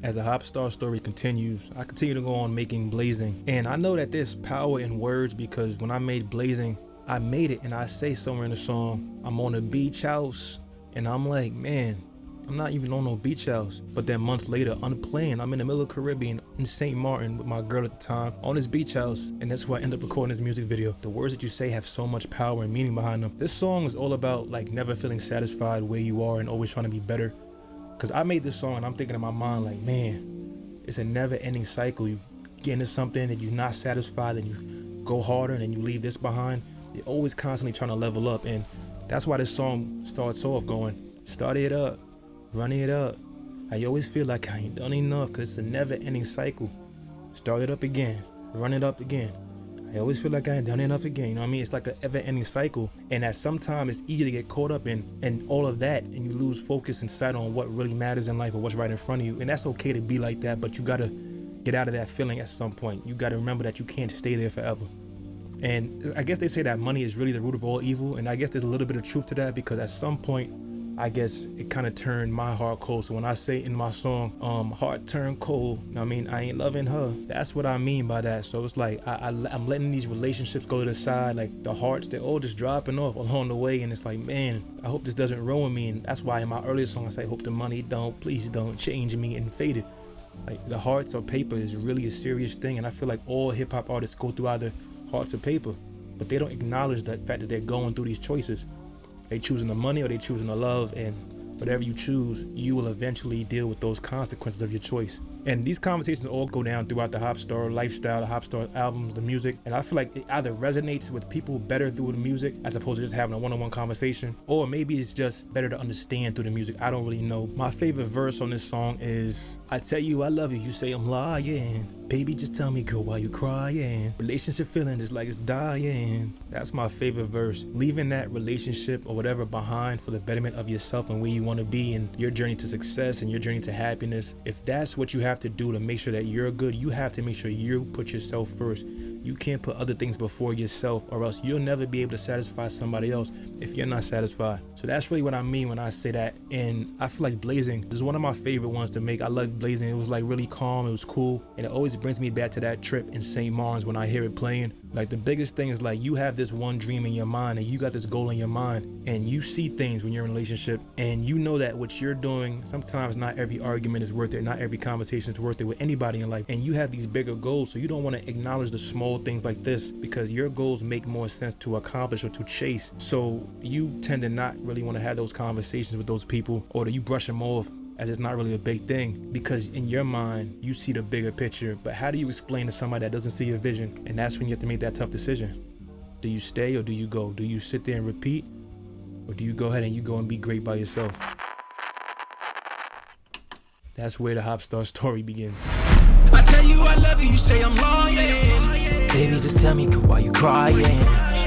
As the Hopstar story continues, I continue to go on making Blazing. And I know that there's power in words because when I made Blazing, I made it and I say somewhere in the song, I'm on a beach house. And I'm like, man, I'm not even on no beach house. But then months later, unplanned, I'm in the middle of the Caribbean in St. Martin with my girl at the time on this beach house. And that's why I ended up recording this music video. The words that you say have so much power and meaning behind them. This song is all about like never feeling satisfied where you are and always trying to be better. Cause I made this song and I'm thinking in my mind like, man, it's a never ending cycle. You get into something and you're not satisfied and you go harder and then you leave this behind. You're always constantly trying to level up. And that's why this song starts off going, start it up, run it up. I always feel like I ain't done enough cause it's a never ending cycle. Start it up again, run it up again. I always feel like I ain't done enough again, you know what I mean? It's like an ever-ending cycle, and at some time it's easy to get caught up in all of that, and you lose focus and sight on what really matters in life or what's right in front of you, and that's okay to be like that, but you gotta get out of that feeling at some point. You gotta remember that you can't stay there forever. And I guess they say that money is really the root of all evil, and I guess there's a little bit of truth to that because at some point, I guess it kind of turned my heart cold. So when I say in my song, heart turned cold, I mean, I ain't loving her. That's what I mean by that. So it's like, I'm letting these relationships go to the side. Like the hearts, they're all just dropping off along the way. And it's like, man, I hope this doesn't ruin me. And that's why in my earlier song, I say, hope the money please don't change me and fade it. Like the hearts or paper is really a serious thing. And I feel like all hip hop artists go through either hearts or paper, but they don't acknowledge the fact that they're going through these choices. They choosing the money or they choosing the love, and whatever you choose, you will eventually deal with those consequences of your choice. And these conversations all go down throughout the Hopstar lifestyle, the Hopstar albums, the music. And I feel like it either resonates with people better through the music as opposed to just having a one-on-one conversation, or maybe it's just better to understand through the music. I don't really know. My favorite verse on this song is, I tell you I love you, you say I'm lying. Baby, just tell me, girl, why you crying? Relationship feeling is like it's dying. That's my favorite verse. Leaving that relationship or whatever behind for the betterment of yourself and where you want to be in your journey to success and your journey to happiness. If that's what you have to do to make sure that you're good, you have to make sure you put yourself first. You can't put other things before yourself, or else you'll never be able to satisfy somebody else if you're not satisfied. So that's really what I mean when I say that. And I feel like Blazing is one of my favorite ones to make. I love Blazing. It was like really calm. It was cool. And it always brings me back to that trip in St. Martin's when I hear it playing. Like the biggest thing is like you have this one dream in your mind and you got this goal in your mind and you see things when you're in a relationship and you know that what you're doing, sometimes not every argument is worth it. Not every conversation is worth it with anybody in life. And you have these bigger goals. So you don't want to acknowledge the small things like this because your goals make more sense to accomplish or to chase. So you tend to not really want to have those conversations with those people, or do you brush them off as it's not really a big thing because in your mind you see the bigger picture. But how do you explain to somebody that doesn't see your vision? And that's when you have to make that tough decision. Do you stay or do you go? Do you sit there and repeat, or do you go ahead and you go and be great by yourself? That's where the Hopstar story begins. I tell you I love you, you say I'm lying. Baby, just tell me why you crying.